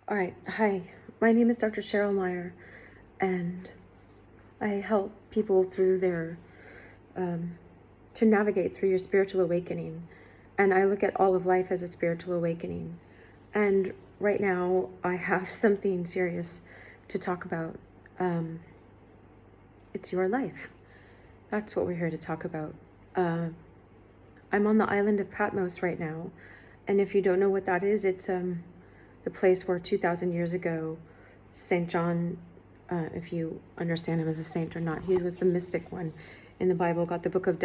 All right. Hi, my name is Dr. Cheryl Meyer, and I help people through to navigate through your spiritual awakening. And I look at all of life as a spiritual awakening. And right now, I have something serious to talk about. It's your life. That's what we're here to talk about. I'm on the island of Patmos right now. And if you don't know what that is, it's the place where 2,000 years ago, St. John, if you understand him as a saint or not, he was the mystic one in the Bible, got the book of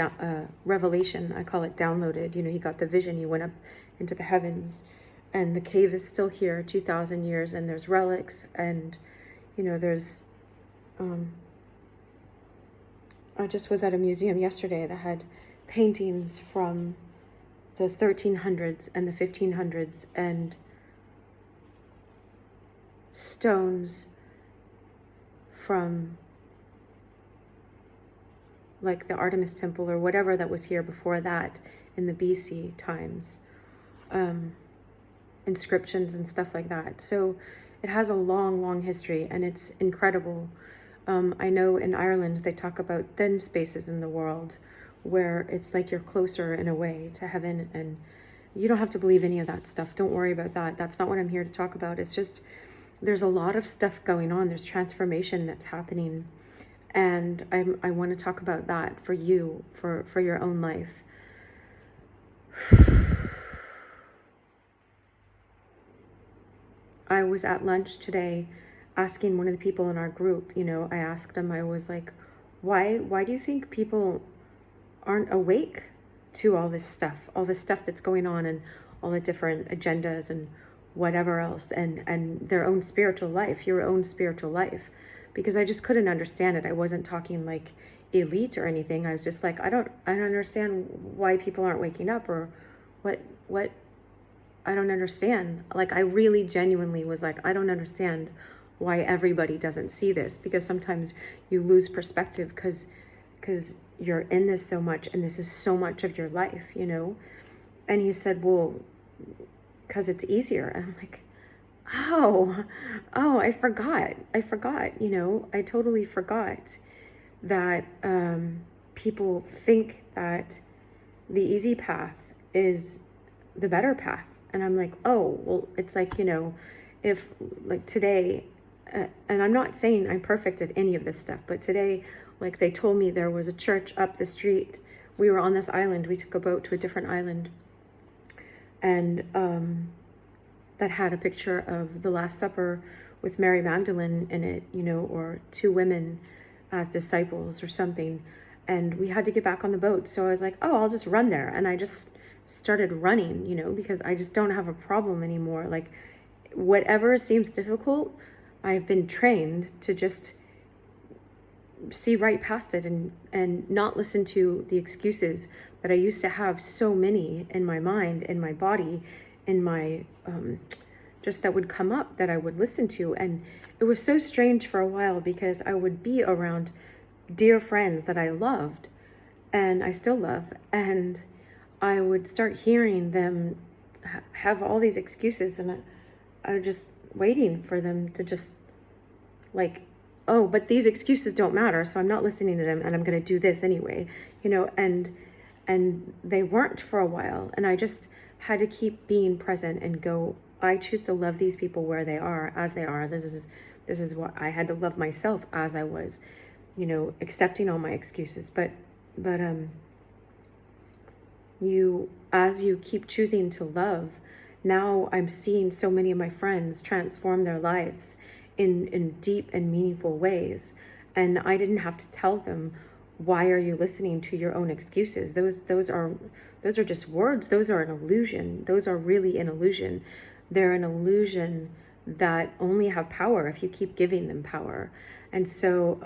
Revelation, I call it downloaded. He got the vision, he went up into the heavens, and the cave is still here 2,000 years, and there's relics, and, there's, I just was at a museum yesterday that had paintings from the 1300s and the 1500s, and stones from like the Artemis Temple or whatever that was here before that in the BC times, inscriptions and stuff like that. So it has a long history, and it's incredible. I know in Ireland they talk about thin spaces in the world where it's like you're closer in a way to heaven, and you don't have to believe any of that stuff. Don't worry about that. That's not what I'm here to talk about. It's just there's a lot of stuff going on. There's transformation that's happening. And I want to talk about that for you, for your own life. I was at lunch today asking one of the people in our group, I asked him, I was like, why do you think people aren't awake to all this stuff that's going on, and all the different agendas and whatever else, and their own spiritual life, your own spiritual life? Because I just couldn't understand it. I wasn't talking like elite or anything. I was just like, I don't understand why people aren't waking up, or what I don't understand. Like, I really genuinely was like, I don't understand why everybody doesn't see this, because sometimes you lose perspective because you're in this so much, and this is so much of your life, And he said, well, because it's easier. And I'm like, oh, I forgot, I totally forgot that people think that the easy path is the better path. And I'm like, oh, well, it's like, if like today, and I'm not saying I'm perfect at any of this stuff, but today, like they told me there was a church up the street. We were on this island. We took a boat to a different island, and that had a picture of the Last Supper with Mary Magdalene in it, or two women as disciples or something. And we had to get back on the boat. So I was like, oh, I'll just run there. And I just started running, because I just don't have a problem anymore. Like, whatever seems difficult, I've been trained to just see right past it, and not listen to the excuses that I used to have so many in my mind, in my body, in my just that would come up that I would listen to. And it was so strange for a while, because I would be around dear friends that I loved and I still love, and I would start hearing them have all these excuses, and I was just waiting for them to just like, oh, but these excuses don't matter, so I'm not listening to them, and I'm going to do this anyway, and they weren't for a while. And I just had to keep being present and go, I choose to love these people where they are, as they are. This is what I had to love myself as I was, accepting all my excuses. But as you keep choosing to love, now I'm seeing so many of my friends transform their lives in deep and meaningful ways. And I didn't have to tell them, why are you listening to your own excuses? Those are just words. Those are an illusion. Those are really an illusion. They're an illusion that only have power if you keep giving them power. And so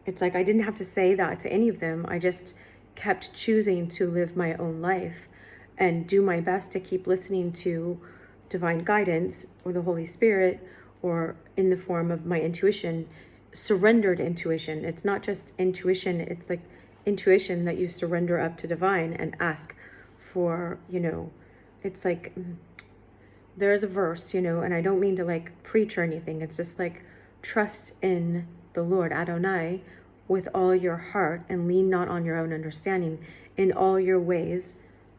it's like I didn't have to say that to any of them. I just kept choosing to live my own life and do my best to keep listening to divine guidance, or the Holy Spirit, or in the form of my intuition, surrendered intuition. It's not just intuition, it's like intuition that you surrender up to divine and ask for, it's like there's a verse, you know, and I don't mean to like preach or anything. It's just like, trust in the Lord Adonai with all your heart and lean not on your own understanding. In all your ways,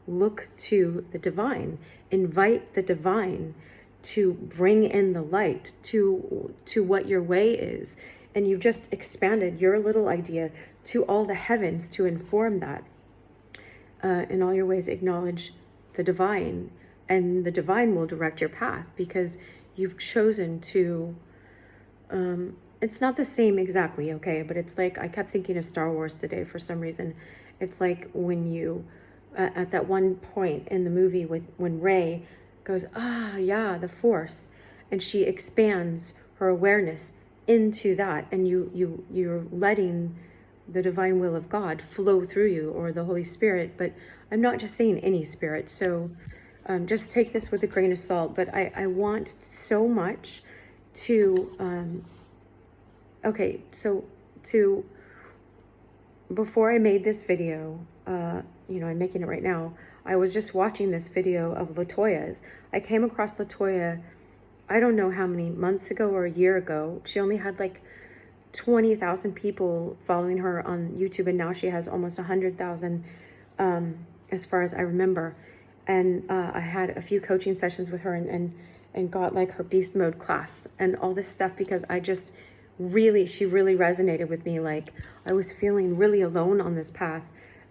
look to the divine. Invite the divine to bring in the light to what your way is. And you've just expanded your little idea to all the heavens to inform that. In all your ways, acknowledge the divine, and the divine will direct your path, because you've chosen to, it's not the same exactly, okay, but it's like, I kept thinking of Star Wars today for some reason. It's like when you, at that one point in the movie when Rey goes, yeah, the Force, and she expands her awareness into that, and you're letting the divine will of God flow through you, or the Holy Spirit. But I'm not just saying any spirit, so just take this with a grain of salt. But I want so much to, okay, so before I made this video, you know, I'm making it right now, I was just watching this video of Latoya's. I came across Latoya, I don't know how many months ago or a year ago. She only had like 20,000 people following her on YouTube, and now she has almost 100,000, as far as I remember. And I had a few coaching sessions with her, and got like her beast mode class and all this stuff, because I just really, she really resonated with me. Like, I was feeling really alone on this path,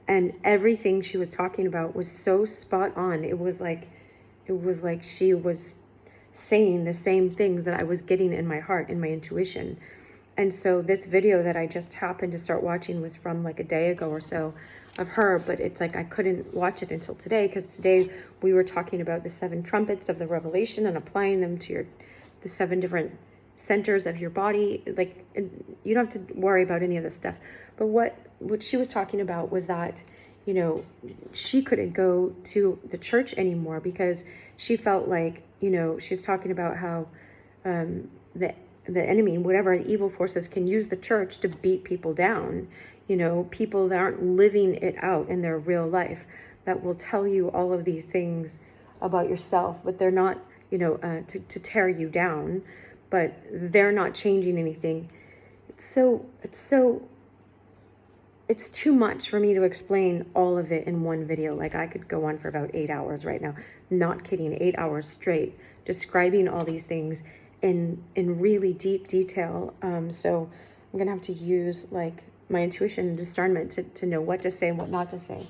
and everything she was talking about was so spot on. It was like she was saying the same things that I was getting in my heart, in my intuition. And so this video that I just happened to start watching was from like a day ago or so of her, but it's like I couldn't watch it until today, because today we were talking about the 7 trumpets of the revelation and applying them to the 7 different centers of your body. Like, you don't have to worry about any of this stuff. But what she was talking about was that, you know, she couldn't go to the church anymore because she felt like, you know, she's talking about how the enemy, whatever evil forces, can use the church to beat people down. You know, people that aren't living it out in their real life, that will tell you all of these things about yourself, but they're not, you know, to tear you down, but they're not changing anything. It's too much for me to explain all of it in one video. Like, I could go on for about 8 hours right now, not kidding, 8 hours straight, describing all these things in really deep detail. So I'm gonna have to use like my intuition and discernment to know what to say and what not to say.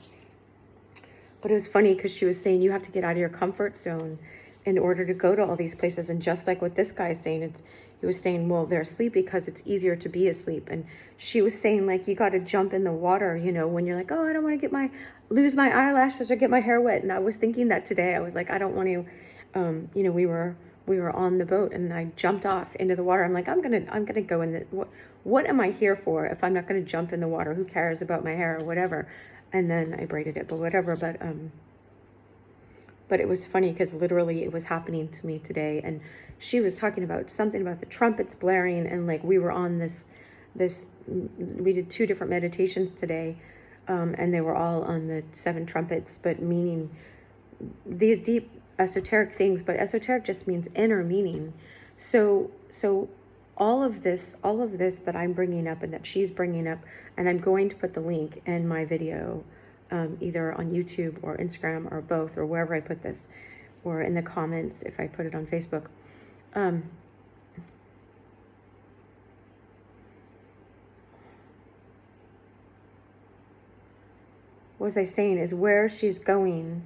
But it was funny because she was saying you have to get out of your comfort zone in order to go to all these places. And just like what this guy is saying, he was saying, well, they're asleep because it's easier to be asleep. And she was saying, like, you got to jump in the water, you know, when you're like, oh, I don't want to lose my eyelashes or get my hair wet. And I was thinking that today. I was like, I don't want to, you know, we were on the boat and I jumped off into the water. I'm like, I'm gonna go in the, what am I here for if I'm not gonna jump in the water? Who cares about my hair or whatever? And then I braided it, but whatever. But it was funny because literally it was happening to me today. And she was talking about something about the trumpets blaring, and like we were on this, we did 2 different meditations today, and they were all on the 7 trumpets, but meaning these deep esoteric things. But esoteric just means inner meaning. So all of this that I'm bringing up and that she's bringing up, and I'm going to put the link in my video, either on YouTube or Instagram or both, or wherever I put this, or in the comments if I put it on Facebook. What was I saying is where she's going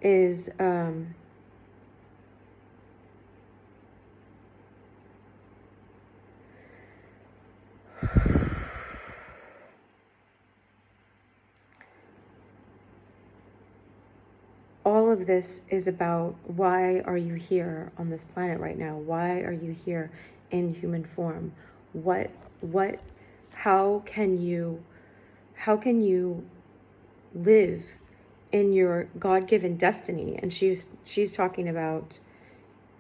is all of this is about, why are you here on this planet right now? Why are you here in human form? How can you live in your God-given destiny? And she's talking about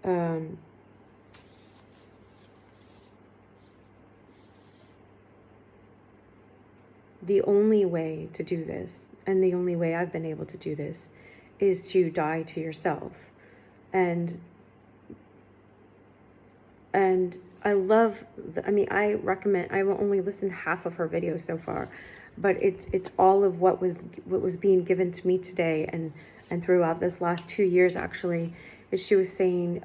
the only way to do this, and the only way I've been able to do this, is to die to yourself. And And I love, I recommend, I've only listened to half of her videos so far, but it's all of what was being given to me today and throughout this last 2 years, actually, is she was saying,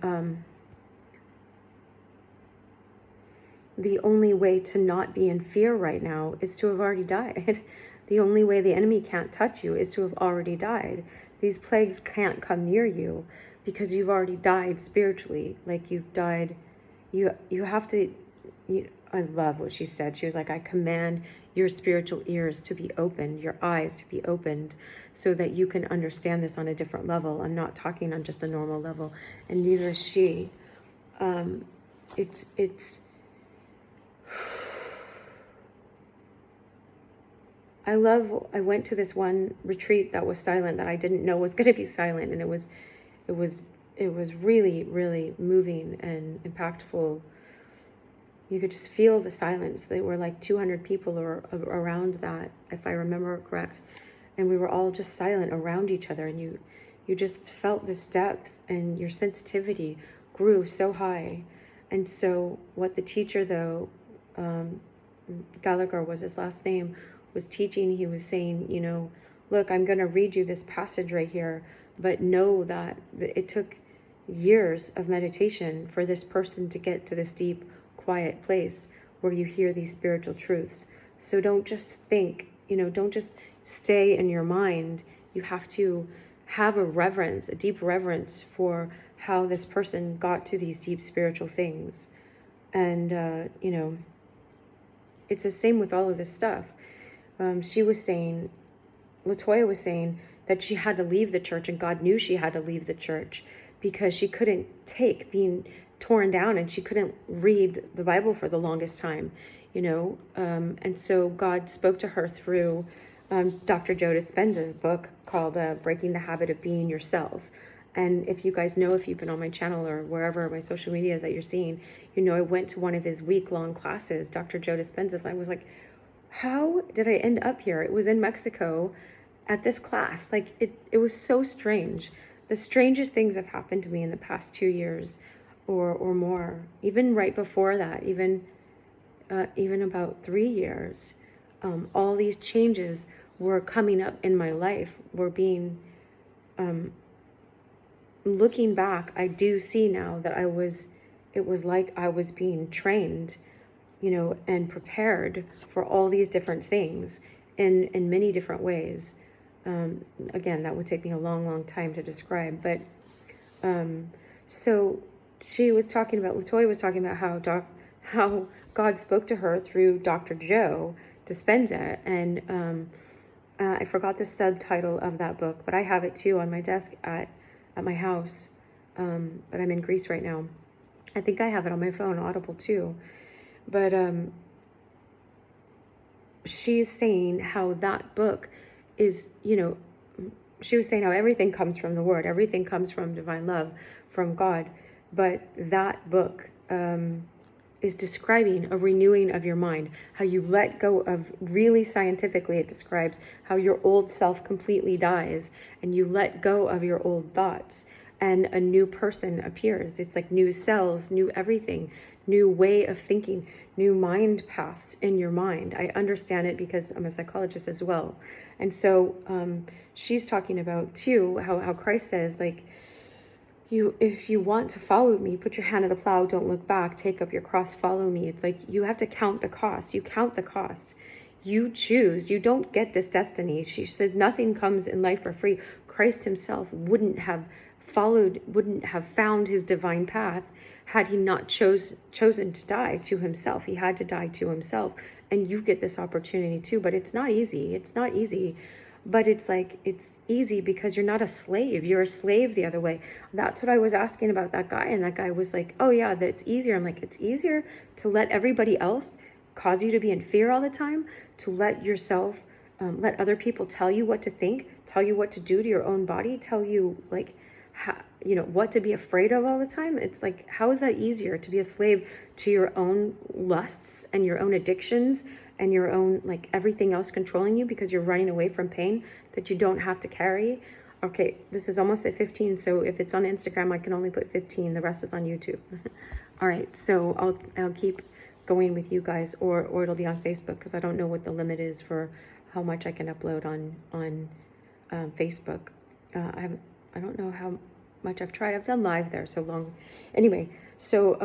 the only way to not be in fear right now is to have already died. The only way the enemy can't touch you is to have already died. These plagues can't come near you because you've already died spiritually. Like, you've died. You have to, I love what she said. She was like, I command your spiritual ears to be opened, your eyes to be opened, so that you can understand this on a different level. I'm not talking on just a normal level, and neither is she. It's I went to this one retreat that was silent, that I didn't know was going to be silent, and it was really, really moving and impactful. You could just feel the silence. There were like 200 people around that, if I remember correct, and we were all just silent around each other, and you just felt this depth, and your sensitivity grew so high. And so what the teacher, though, Gallagher was his last name, was teaching, he was saying, look, I'm going to read you this passage right here, but know that it took years of meditation for this person to get to this deep, quiet place where you hear these spiritual truths. So don't just think, don't just stay in your mind. You have to have a deep reverence for how this person got to these deep spiritual things. And, it's the same with all of this stuff. She was saying, Latoya was saying that she had to leave the church, and God knew she had to leave the church because she couldn't take being torn down, and she couldn't read the Bible for the longest time, and so God spoke to her through Dr. Joe Dispenza's book called Breaking the Habit of Being Yourself. And if you guys know, if you've been on my channel or wherever my social media is that you're seeing, I went to one of his week-long classes, Dr. Joe Dispenza's. I was like, how did I end up here? It was in Mexico at this class. Like, it was so strange. The strangest things have happened to me in the past 2 years or more. Even right before that, even about 3 years, all these changes were coming up in my life, were being, looking back, I do see now that it was like I was being trained, and prepared for all these different things in many different ways. Again, that would take me a long, long time to describe. But so Latoya was talking about how God spoke to her through Dr. Joe Dispenza. And I forgot the subtitle of that book, but I have it too on my desk at my house. But I'm in Greece right now. I think I have it on my phone, Audible too. But she's saying how that book is, she was saying how everything comes from the Word, everything comes from divine love, from God. But that book is describing a renewing of your mind, how you let go of, really scientifically it describes how your old self completely dies and you let go of your old thoughts and a new person appears. It's like new cells, new everything, new way of thinking, new mind paths in your mind. I understand it because I'm a psychologist as well. And so she's talking about too how Christ says, like, if you want to follow me, put your hand to the plow, don't look back, take up your cross, follow me. It's like you have to count the cost. You count the cost. You choose. You don't get this destiny. She said nothing comes in life for free. Christ himself wouldn't have found his divine path had he not chosen to die to himself. He had to die to himself. And you get this opportunity too, but it's not easy. It's not easy. But it's like, it's easy because you're not a slave. You're a slave the other way. That's what I was asking about that guy. And that guy was like, oh yeah, that's easier. I'm like, it's easier to let everybody else cause you to be in fear all the time, to let yourself, let other people tell you what to think, tell you what to do to your own body, tell you like, what to be afraid of all the time. It's like, how is that easier to be a slave to your own lusts and your own addictions and your own, like, everything else controlling you because you're running away from pain that you don't have to carry Okay, this is almost at 15, so if it's on Instagram, I can only put 15. The rest is on YouTube. All right, so I'll keep going with you guys, or it'll be on Facebook, because I don't know what the limit is for how much I can upload on Facebook. I don't know how much I've tried. I've done live there so long. Anyway, so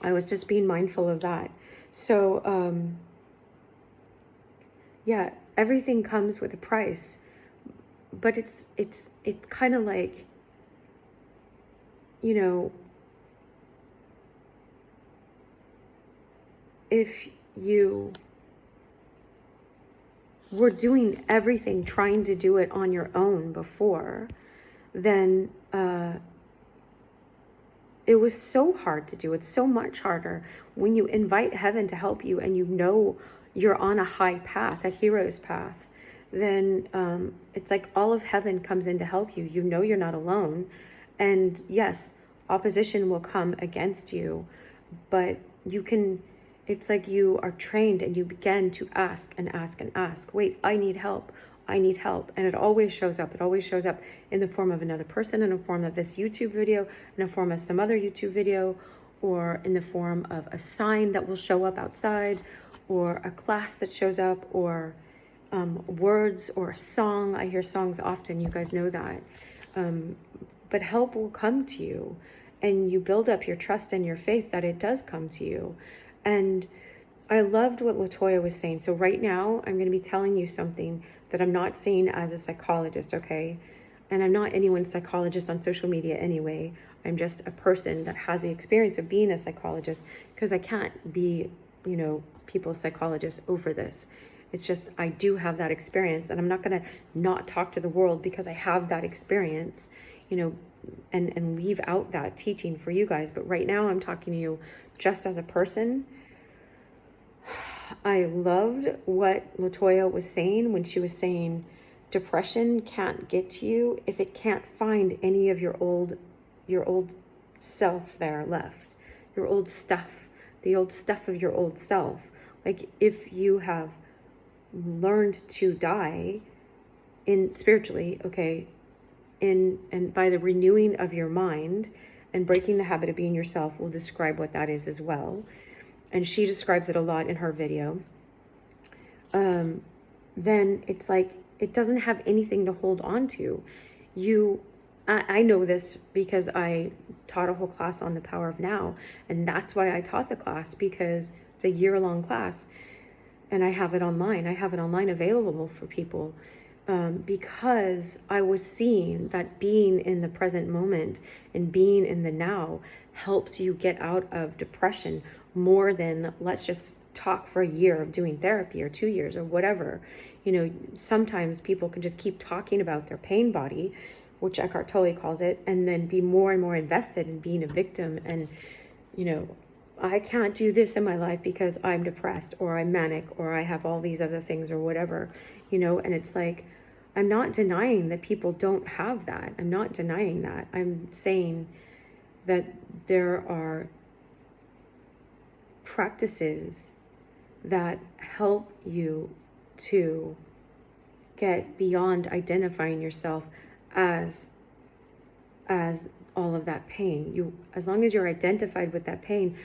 I was just being mindful of that. So yeah, everything comes with a price, but it's kind of like, you know, if you were doing everything, trying to do it on your own before, then it was so hard to do. It's so much harder when you invite heaven to help you and you know you're on a high path, a hero's path. Then it's like all of heaven comes in to help you. You know you're not alone. And yes, opposition will come against you, but you can, it's like you are trained and you begin to ask and ask and ask. Wait, I need help. I need help. And it always shows up. It always shows up in the form of another person, in the form of this YouTube video, in the form of some other YouTube video, or in the form of a sign that will show up outside, or a class that shows up, or words, or a song. I hear songs often. You guys know that. But help will come to you, and you build up your trust and your faith that it does come to you. And I loved what Latoya was saying. So right now, I'm going to be telling you something that I'm not saying as a psychologist, okay? And I'm not anyone's psychologist on social media anyway. I'm just a person that has the experience of being a psychologist, because I can't be, you know, people's psychologist over this. It's just, I do have that experience, and I'm not going to not talk to the world because I have that experience, you know, and leave out that teaching for you guys. But right now I'm talking to you just as a person. I loved what Latoya was saying when she was saying depression can't get to you if it can't find any of your old self there left, your old stuff, the old stuff of your old self. Like if you have learned to die in spiritually, okay, and by the renewing of your mind and breaking the habit of being yourself, we'll describe what that is as well. And she describes it a lot in her video. Then it's like, it doesn't have anything to hold on to. I know this because I taught a whole class on the power of now. And that's why I taught the class, because it's a year-long class. And I have it online. I have it online available for people. Because I was seeing that being in the present moment and being in the now helps you get out of depression more than let's just talk for a year of doing therapy or 2 years or whatever. You know, sometimes people can just keep talking about their pain body, which Eckhart Tolle calls it, and then be more and more invested in being a victim. And, you know, I can't do this in my life because I'm depressed, or I'm manic, or I have all these other things or whatever, you know. And it's like, I'm not denying that people don't have that. I'm not denying that. I'm saying that there are practices that help you to get beyond identifying yourself as all of that pain. You, as long as you're identified with that pain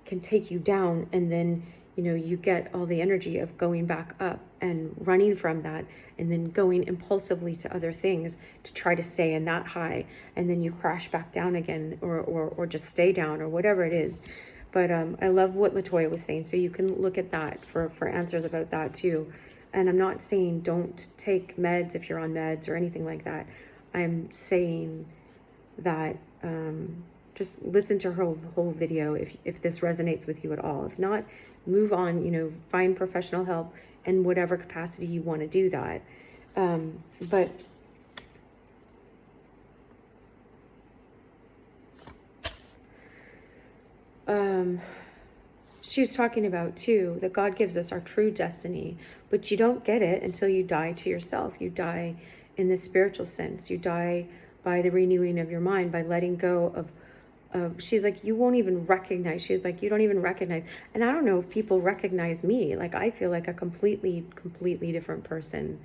can take you down, and then, you know, you get all the energy of going back up and running from that, and then going impulsively to other things to try to stay in that high, and then you crash back down again, or just stay down, or whatever it is. But I love what Latoya was saying, so you can look at that for answers about that too. And I'm not saying don't take meds if you're on meds or anything like that. I'm saying that just listen to her whole video if this resonates with you at all. If not, move on, you know, find professional help in whatever capacity you want to do that. But she was talking about too that God gives us our true destiny, but you don't get it until you die to yourself. You die in the spiritual sense. You die by the renewing of your mind, by letting go of she's like, you won't even recognize. She's like, you don't even recognize. And I don't know if people recognize me. Like, I feel like a completely different person.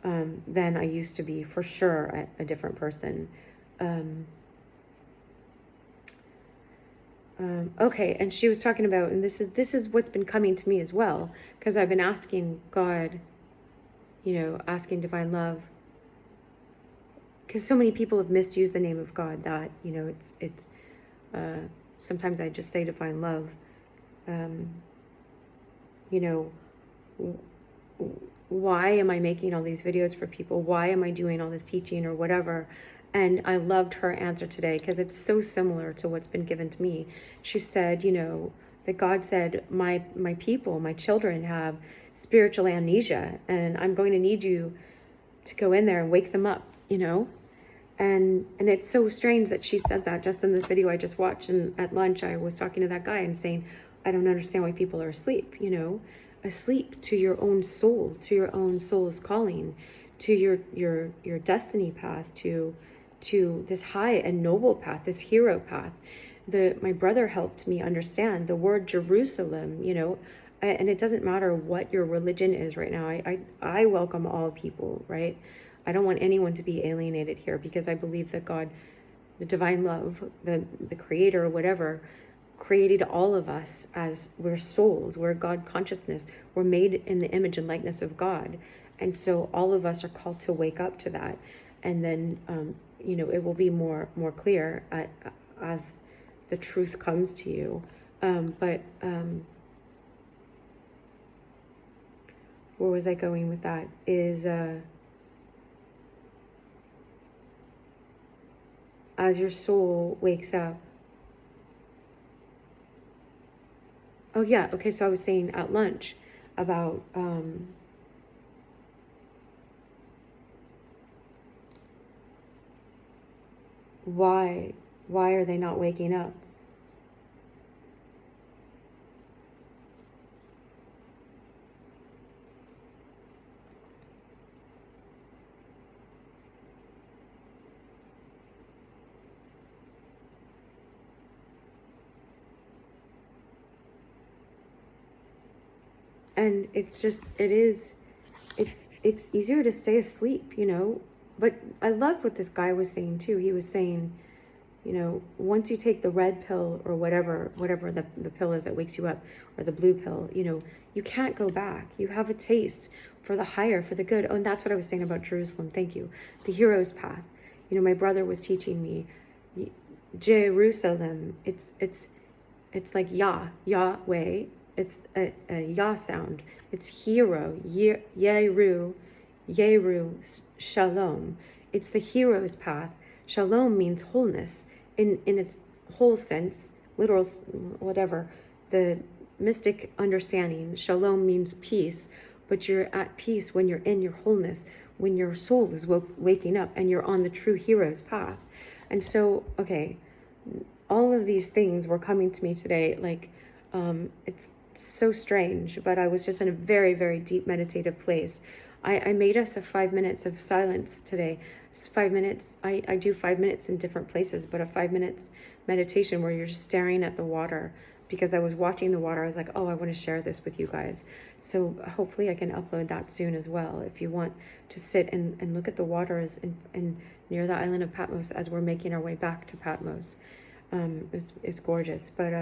than I used to be, for sure, a different person. Okay, and she was talking about, and this is what's been coming to me as well, because I've been asking God, asking divine love, because so many people have misused the name of God that, it's sometimes I just say divine love. You know, why am I making all these videos for people? Why am I doing all this teaching or whatever? And I loved her answer today because it's so similar to what's been given to me. She said, that God said, my people, my children have spiritual amnesia, and I'm going to need you to go in there and wake them up, And it's so strange that she said that just in this video I just watched. And at lunch, I was talking to that guy and saying, I don't understand why people are asleep, asleep to your own soul, to your own soul's calling, to your destiny path, to this high and noble path, this hero path. My brother helped me understand the word Jerusalem, and it doesn't matter what your religion is right now. I welcome all people, right? I don't want anyone to be alienated here, because I believe that God, the divine love, the creator or whatever, created all of us as we're souls, we're God consciousness, we're made in the image and likeness of God. And so all of us are called to wake up to that. And then, it will be more clear as the truth comes to you. But where was I going with that? Is as your soul wakes up. Oh yeah, okay, so I was saying at lunch about why are they not waking up? And it's easier to stay asleep, But I loved what this guy was saying too. He was saying, once you take the red pill or whatever the pill is that wakes you up, or the blue pill, you can't go back. You have a taste for the higher, for the good. Oh, and that's what I was saying about Jerusalem. Thank you. The hero's path. My brother was teaching me Jerusalem. It's like Yahweh. It's a Yah sound. It's hero, Yeru, Shalom. It's the hero's path. Shalom means wholeness in its whole sense, literal, whatever. The mystic understanding, Shalom means peace, but you're at peace when you're in your wholeness, when your soul is waking up and you're on the true hero's path. And so, okay, all of these things were coming to me today. Like, it's so strange, but I was just in a very, very deep meditative place. I made us a 5 minutes of silence today. It's 5 minutes. I do 5 minutes in different places, but a 5 minutes meditation where you're just staring at the water, because I was watching the water. I was like, oh, I want to share this with you guys. So hopefully I can upload that soon as well. If you want to sit and look at the waters and near the island of Patmos as we're making our way back to Patmos. It's gorgeous. But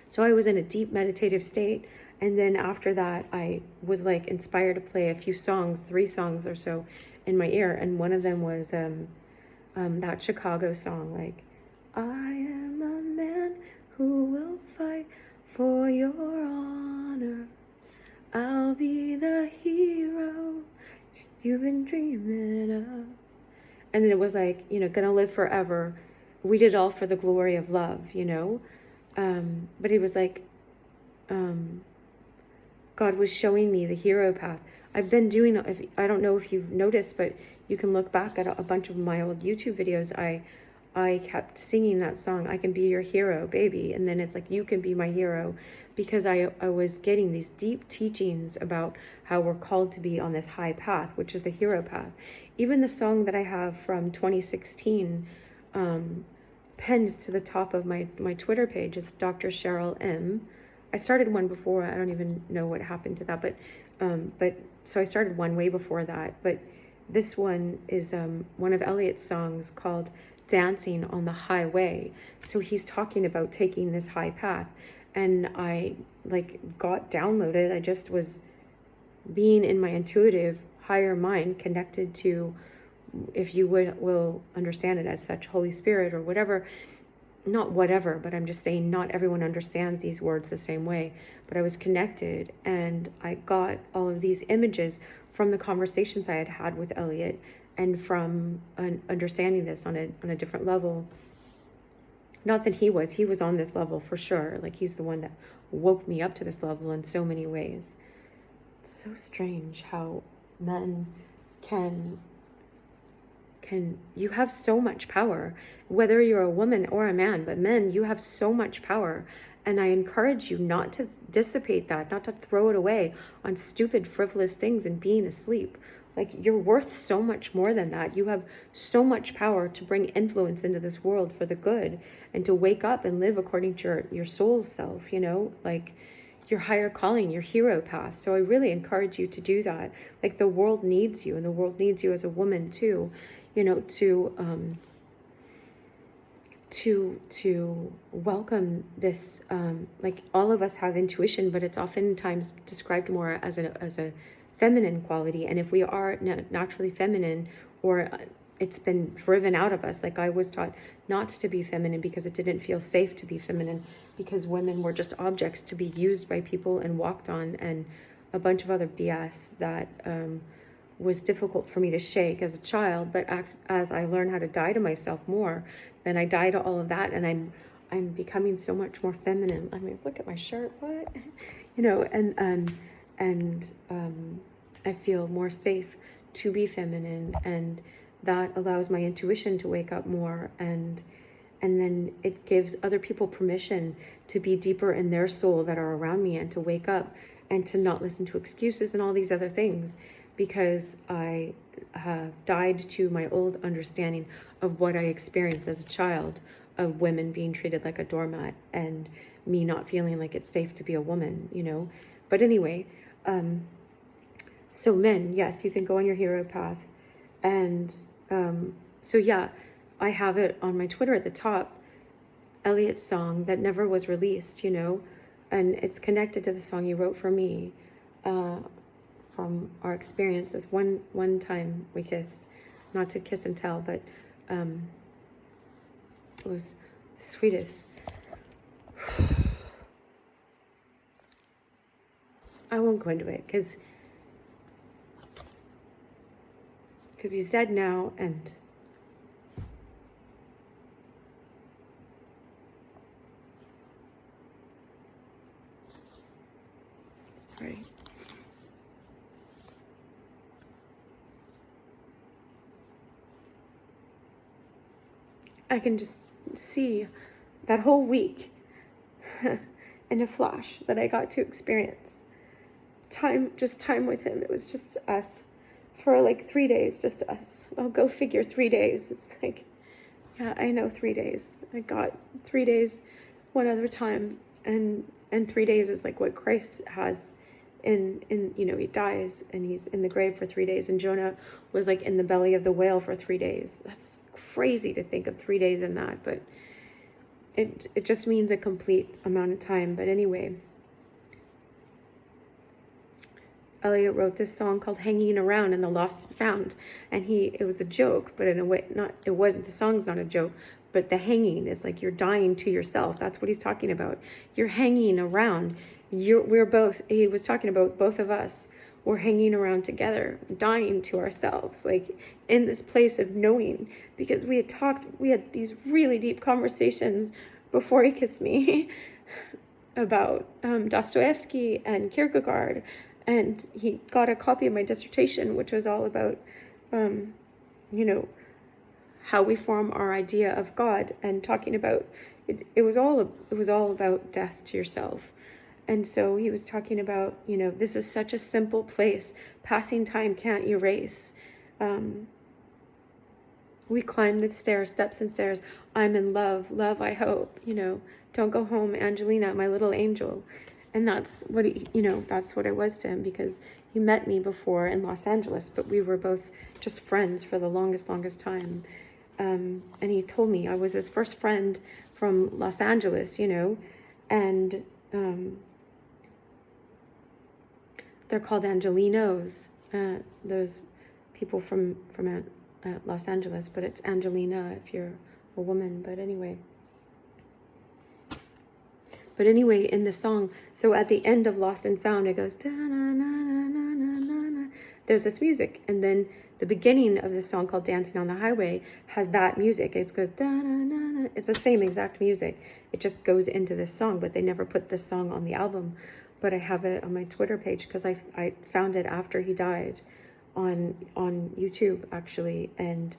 so I was in a deep meditative state. And then after that, I was like inspired to play a few songs, 3 songs or so in my ear. And one of them was that Chicago song, like, I am a man who will fight for your honor. I'll be the hero you've been dreaming of. And then it was like, gonna live forever. We did all for the glory of love, But it was like, God was showing me the hero path. I've been doing, I don't know if you've noticed, but you can look back at a bunch of my old YouTube videos. I kept singing that song, I can be your hero, baby. And then it's like, you can be my hero, because I was getting these deep teachings about how we're called to be on this high path, which is the hero path. Even the song that I have from 2016, pinned to the top of my Twitter page is Dr. Cheryl M. I started one before. I don't even know what happened to that, but But so I started one way before that, but this one is one of Elliott's songs called Dancing on the Highway. So he's talking about taking this high path, and I like got downloaded. I just was being in my intuitive higher mind, connected to, if you will understand it as such, Holy Spirit or whatever. Not whatever, but I'm just saying not everyone understands these words the same way. But I was connected, and I got all of these images from the conversations I had had with Elliott, and from understanding this on a different level. Not that he was on this level for sure. Like, he's the one that woke me up to this level in so many ways. It's so strange how men can you have so much power, whether you're a woman or a man, but men, you have so much power. And I encourage you not to dissipate that, not to throw it away on stupid, frivolous things and being asleep. Like, you're worth so much more than that. You have so much power to bring influence into this world for the good, and to wake up and live according to your soul self, you know, like your higher calling, your hero path. So I really encourage you to do that. Like, the world needs you, and the world needs you as a woman too, you know, to welcome this. Like, all of us have intuition, but it's oftentimes described more as a feminine quality. And if we are naturally feminine, or it's been driven out of us, like I was taught not to be feminine because it didn't feel safe to be feminine, because women were just objects to be used by people and walked on, and a bunch of other BS that was difficult for me to shake as a child. But as I learn how to die to myself more, then I die to all of that, and I'm becoming so much more feminine. I mean, look at my shirt, what? You know, and I feel more safe to be feminine, and that allows my intuition to wake up more, and then it gives other people permission to be deeper in their soul that are around me, and to wake up and to not listen to excuses and all these other things, because I have died to my old understanding of what I experienced as a child, of women being treated like a doormat, and me not feeling like it's safe to be a woman, you know. But anyway, so men, yes, you can go on your hero path. And so yeah, I have it on my Twitter at the top, Elliott's song that never was released, you know, and it's connected to the song you wrote for me, from our experiences. One time we kissed, not to kiss and tell, but it was the sweetest. I won't go into it because he's dead now, and sorry. I can just see that whole week in a flash that I got to experience time with him. It was just us for like 3 days, just us. I'll go figure 3 days. It's like, yeah, I know 3 days. I got 3 days one other time, and 3 days is like what Christ has in you know, he dies and he's in the grave for 3 days, and Jonah was like in the belly of the whale for 3 days. That's crazy to think of 3 days in that, but it just means a complete amount of time. But anyway, Elliott wrote this song called Hanging Around and the Lost and Found, and it was a joke, but in a way, it wasn't. The song's not a joke, but the hanging is like you're dying to yourself. That's what he's talking about. You're hanging around. We're both, he was talking about both of us. We're hanging around together, dying to ourselves, like in this place of knowing, because we had these really deep conversations before he kissed me about Dostoevsky and Kierkegaard. And he got a copy of my dissertation, which was all about, you know, how we form our idea of God, and talking about it. It was all about death to yourself. And so he was talking about, you know, this is such a simple place. Passing time can't erase. We climb the stairs, steps and stairs. I'm in love, I hope, you know. Don't go home, Angelina, my little angel. And that's what that's what I was to him, because he met me before in Los Angeles, but we were both just friends for the longest time. And he told me I was his first friend from Los Angeles, and they're called Angelinos, those people from Los Angeles, but it's Angelina if you're a woman. But anyway, in the song, so at the end of Lost and Found, it goes da na na na na na na. There's this music, and then the beginning of the song called Dancing on the Highway has that music. It goes da na na na. It's the same exact music. It just goes into this song, but they never put this song on the album. But I have it on my Twitter page because I found it after he died on YouTube, actually. And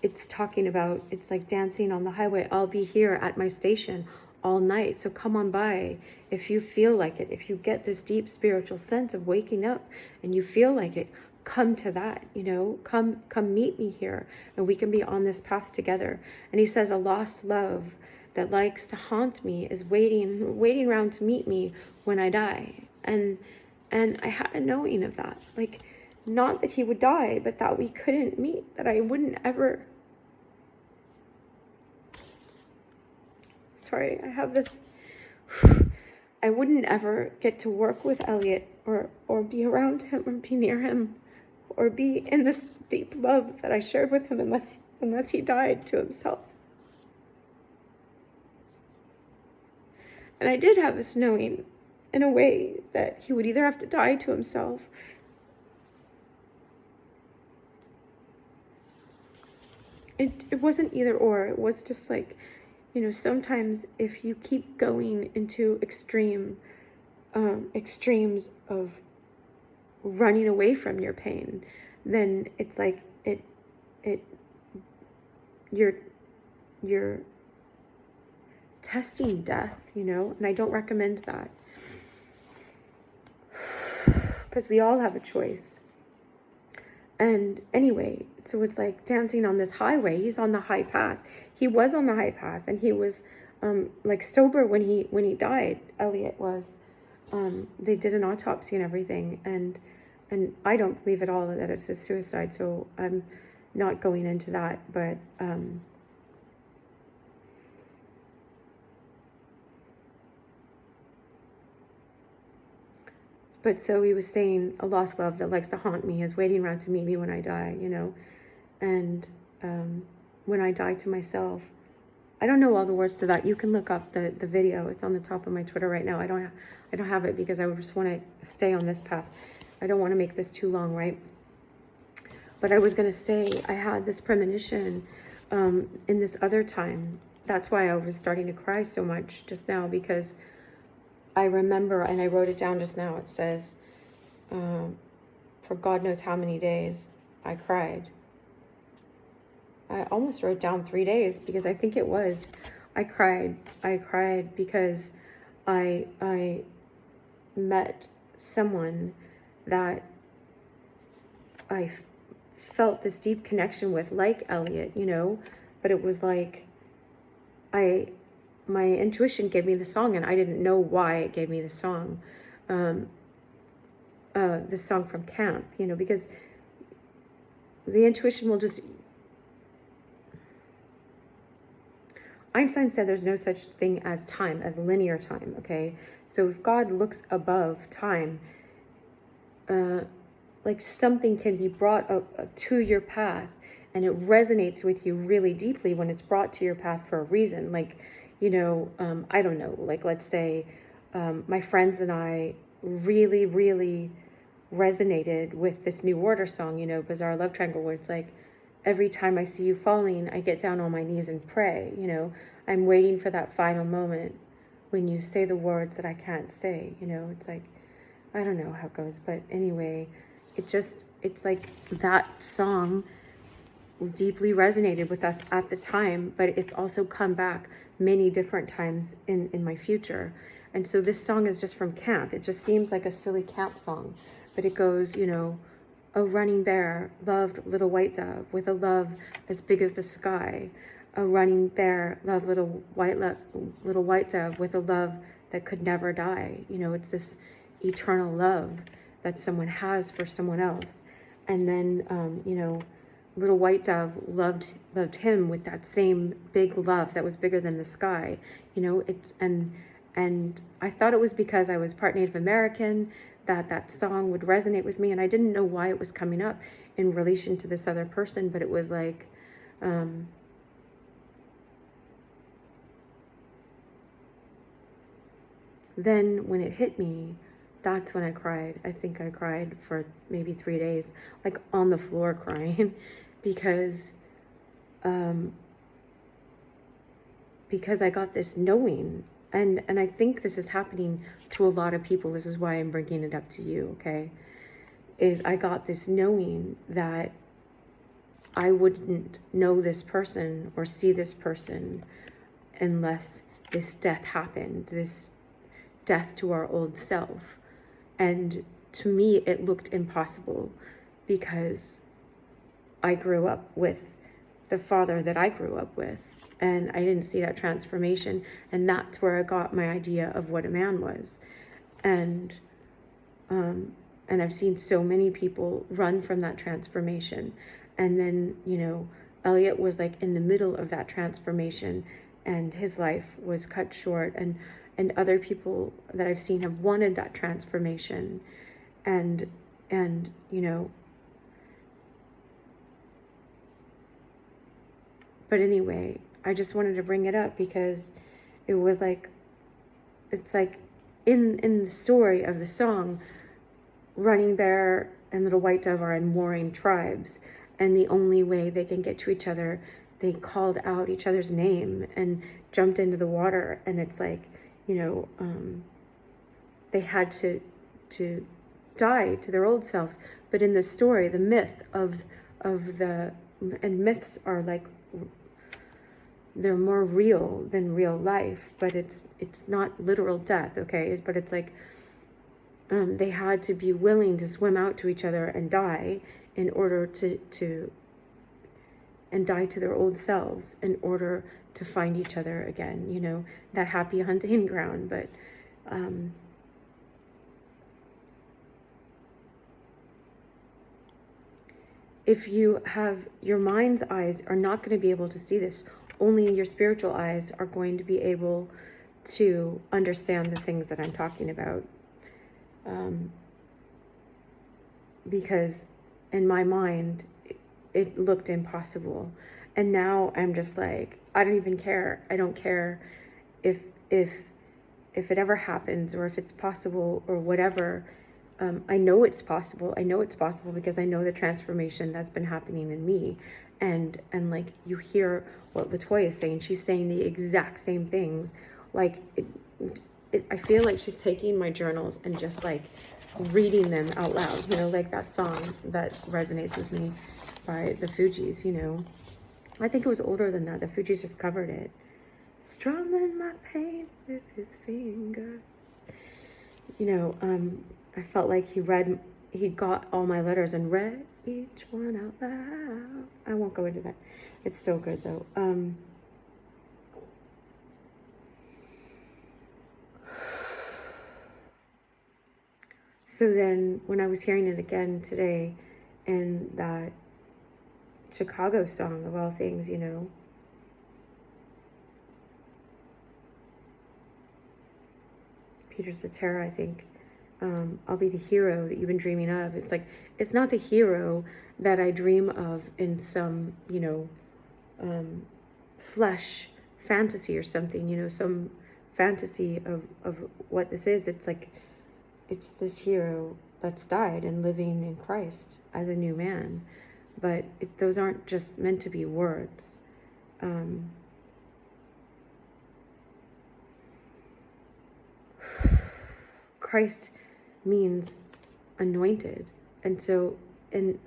it's talking about, it's like dancing on the highway. I'll be here at my station all night. So come on by if you feel like it. If you get this deep spiritual sense of waking up and you feel like it, come to that, come meet me here and we can be on this path together. And he says, a lost love that likes to haunt me is waiting around to meet me when I die. And I had a knowing of that, like, not that he would die, but that we couldn't meet, that I wouldn't ever. Sorry, I have this. I wouldn't ever get to work with Elliott or be around him or be near him or be in this deep love that I shared with him unless he died to himself. And I did have this knowing, in a way, that he would either have to die to himself it wasn't either or. It was just like, sometimes if you keep going into extremes of running away from your pain, then it's like you're testing death, and I don't recommend that, because we all have a choice. And anyway, so it's like dancing on this highway. He's on the high path. He was on the high path, and he was like sober when he died. Elliott was. They did an autopsy and everything, and I don't believe at all that it's a suicide. So I'm not going into that, but so he was saying, a lost love that likes to haunt me is waiting around to meet me when I die, and when I die to myself. I don't know all the words to that. You can look up the video. It's on the top of my Twitter right now. I don't have it because I just want to stay on this path. I don't want to make this too long, right? But I was going to say, I had this premonition in this other time. That's why I was starting to cry so much just now, because I remember, and I wrote it down just now, it says, for God knows how many days I cried. I almost wrote down 3 days, because I think it was. I cried because I met someone that I felt this deep connection with, like Elliott, but it was like my intuition gave me the song, and I didn't know why it gave me the song. The song from camp, because the intuition will just. Einstein said there's no such thing as time, as linear time, okay? So if God looks above time, like something can be brought to your path, and it resonates with you really deeply when it's brought to your path for a reason. Like, I don't know, like, let's say my friends and I really, really resonated with this New Order song, Bizarre Love Triangle, where it's like, every time I see you falling, I get down on my knees and pray, I'm waiting for that final moment when you say the words that I can't say, it's like, I don't know how it goes, but anyway, it's like that song deeply resonated with us at the time, but it's also come back many different times in my future. And so this song is just from camp. It just seems like a silly camp song, but it goes, a running bear loved little white dove with a love as big as the sky. a running bear, love little white dove with a love that could never die. You know, it's this eternal love that someone has for someone else. And then, you know, little white dove loved him with that same big love that was bigger than the sky. You know, and I thought it was because I was part Native American that song would resonate with me, and I didn't know why it was coming up in relation to this other person, but it was like, then when it hit me, that's when I cried. I think I cried for maybe 3 days, like on the floor crying, because I got this knowing, and I think this is happening to a lot of people. This is why I'm bringing it up to you, okay? Is I got this knowing that I wouldn't know this person or see this person unless this death happened, this death to our old self. And to me, it looked impossible because I grew up with the father that I grew up with, and I didn't see that transformation. And that's where I got my idea of what a man was. And I've seen so many people run from that transformation. And then, you know, Elliott was like in the middle of that transformation, and his life was cut short. And other people that I've seen have wanted that transformation. And you know, but anyway, I just wanted to bring it up because it was like, it's like in the story of the song, Running Bear and Little White Dove are in warring tribes, and the only way they can get to each other, they called out each other's name and jumped into the water. And it's like, you know, they had to die to their old selves. But in the story, the myth of the, and myths are like, they're more real than real life, but it's not literal death, okay? But it's like, they had to be willing to swim out to each other and die in order and die to their old selves in order to find each other again, you know, that happy hunting ground. But if you have, your mind's eyes are not going to be able to see this. Only your spiritual eyes are going to be able to understand the things that I'm talking about. Because in my mind, it looked impossible. And now I'm just like, I don't even care. I don't care if it ever happens or if it's possible or whatever. I know it's possible. I know it's possible because I know the transformation that's been happening in me. And like, you hear what Latoya is saying. She's saying the exact same things. Like, I feel like she's taking my journals and just like reading them out loud, you know, like that song that resonates with me by the Fugees, you know. I think it was older than that. The Fugees just covered it. Strumming my pain with his fingers. You know, I felt like he got all my letters and read each one out loud. I won't go into that. It's so good though. So then when I was hearing it again today, and that Chicago song of all things, you know, Peter Cetera, I think, I'll be the hero that you've been dreaming of. It's like, it's not the hero that I dream of in some, you know, flesh fantasy or something, you know, some fantasy of what this is. It's like, it's this hero that's died and living in Christ as a new man. But those aren't just meant to be words. Christ means anointed. And so in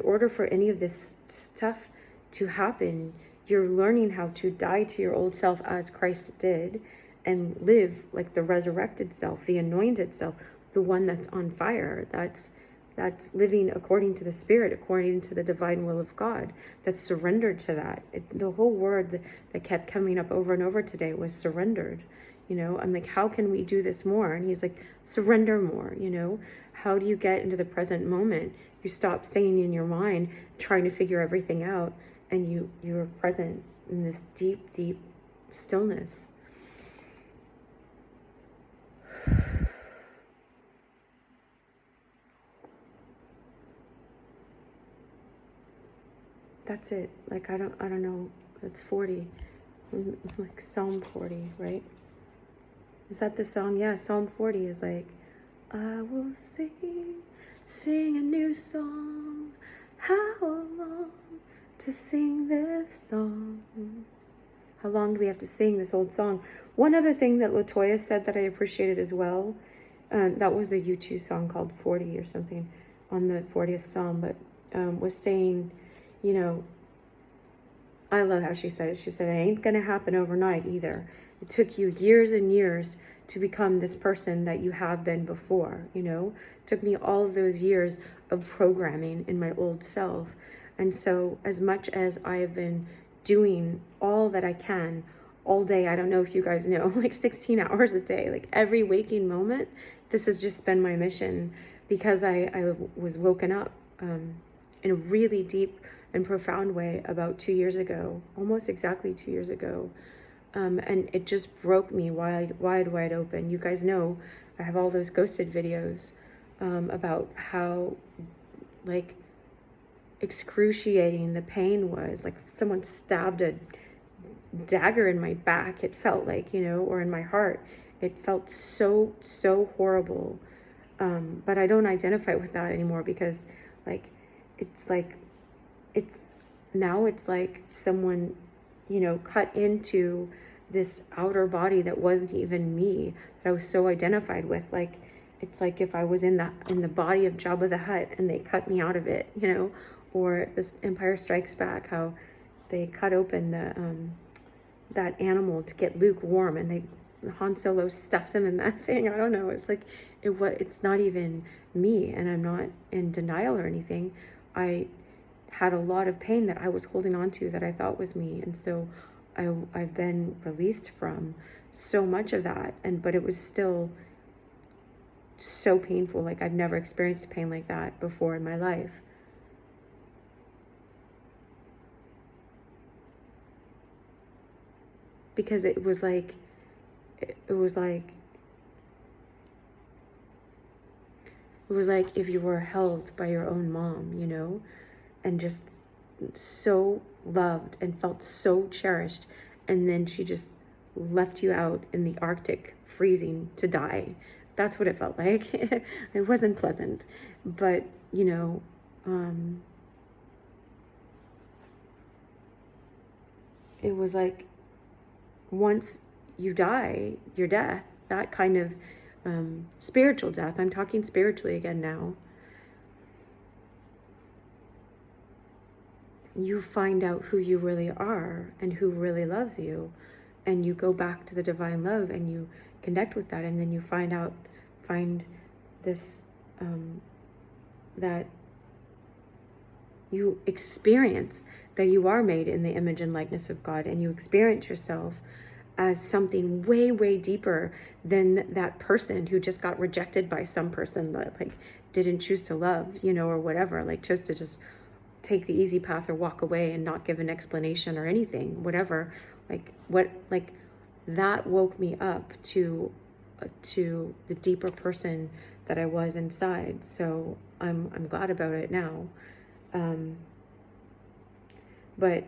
order for any of this stuff to happen, you're learning how to die to your old self as Christ did and live like the resurrected self, the anointed self, the one that's on fire, that's that's living according to the Spirit, according to the divine will of God, that's surrendered to that. The whole word that kept coming up over and over today was surrendered. I'm like, how can we do this more? And he's like, surrender more. How do you get into the present moment? You stop staying in your mind, trying to figure everything out, and you're present in this deep, deep stillness. That's it. Like, I don't know. It's 40. Like Psalm 40, right? Is that the song? Yeah, Psalm 40 is like, I will sing a new song. How long to sing this song? How long do we have to sing this old song? One other thing that Latoya said that I appreciated as well, that was a U2 song called 40 or something on the 40th Psalm, but was saying, I love how she said it. She said, it ain't going to happen overnight either. It took you years and years to become this person that you have been before, It took me all of those years of programming in my old self. And so as much as I have been doing all that I can all day, I don't know if you guys know, like 16 hours a day, like every waking moment, this has just been my mission, because I was woken up in a really deep and profound way about 2 years ago, almost exactly 2 years ago. And it just broke me wide open. You guys know I have all those ghosted videos about how like excruciating the pain was. Like someone stabbed a dagger in my back, it felt like, or in my heart. It felt so horrible. But I don't identify with that anymore, because it's like someone, cut into this outer body that wasn't even me, that I was so identified with. Like, it's like if I was in the body of Jabba the Hutt and they cut me out of it, or this Empire Strikes Back, how they cut open that animal to get Luke warm, and Han Solo stuffs him in that thing. I don't know. It's like, it's not even me, and I'm not in denial or anything. I had a lot of pain that I was holding on to that I thought was me. And so I've been released from so much of that. But it was still so painful. Like, I've never experienced pain like that before in my life. Because it was like if you were held by your own mom, and just so loved and felt so cherished, and then she just left you out in the Arctic freezing to die. That's what it felt like. It wasn't pleasant, but it was like, once you die, your death, that kind of spiritual death, I'm talking spiritually again now, you find out who you really are and who really loves you, and you go back to the divine love and you connect with that, and then you find this that you experience that you are made in the image and likeness of God, and you experience yourself as something way deeper than that person who just got rejected by some person that didn't choose to love, or whatever, chose to just take the easy path or walk away and not give an explanation or anything, whatever. That woke me up to the deeper person that I was inside. So I'm glad about it now. But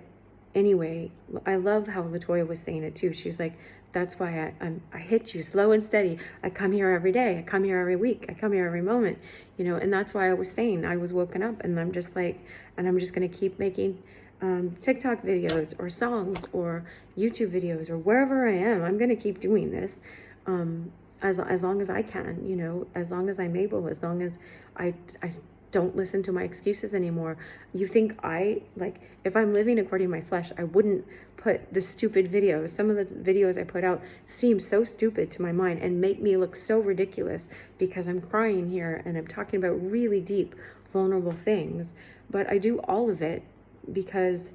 anyway, I love how Latoya was saying it too. She's like, that's why I hit you slow and steady. I come here every day. I come here every week. I come here every moment, and that's why I was saying I was woken up, and I'm just going to keep making TikTok videos or songs or YouTube videos or wherever I am. I'm going to keep doing this as long as I can, as long as I'm able, as long as I don't listen to my excuses anymore. You think if I'm living according to my flesh, I wouldn't put the stupid videos. Some of the videos I put out seem so stupid to my mind and make me look so ridiculous because I'm crying here and I'm talking about really deep, vulnerable things. But I do all of it because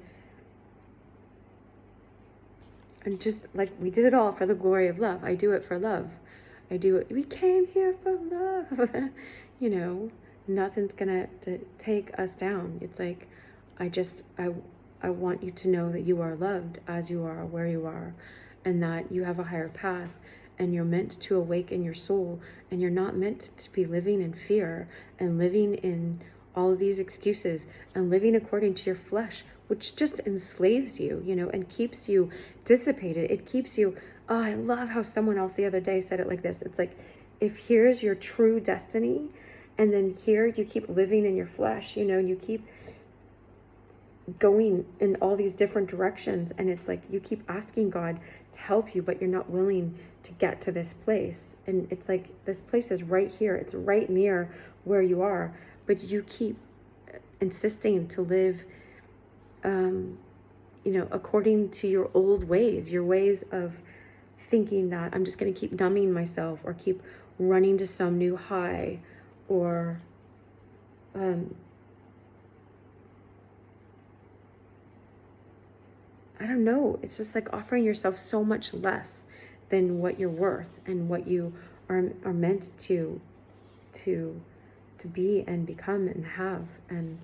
I'm just like, we did it all for the glory of love. I do it for love. I do it. We came here for love. You know, nothing's gonna to take us down. It's like, I want you to know that you are loved as you are, where you are, and that you have a higher path, and you're meant to awaken your soul, and you're not meant to be living in fear and living in all of these excuses and living according to your flesh, which just enslaves you, you know, and keeps you dissipated. It keeps you, oh, I love how someone else the other day said it like this. It's like, if here's your true destiny, and then here you keep living in your flesh, you know, and you keep going in all these different directions, and it's like you keep asking God to help you, but you're not willing to get to this place. And it's like, this place is right here, it's right near where you are, but you keep insisting to live you know, according to your old ways, your ways of thinking that I'm just going to keep numbing myself or keep running to some new high, or I don't know. It's just like offering yourself so much less than what you're worth and what you are meant to be and become and have. And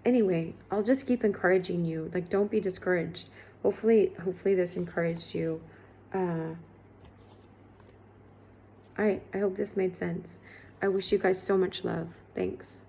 anyway, I'll just keep encouraging you. Like, don't be discouraged. Hopefully this encouraged you. I hope this made sense. I wish you guys so much love. Thanks.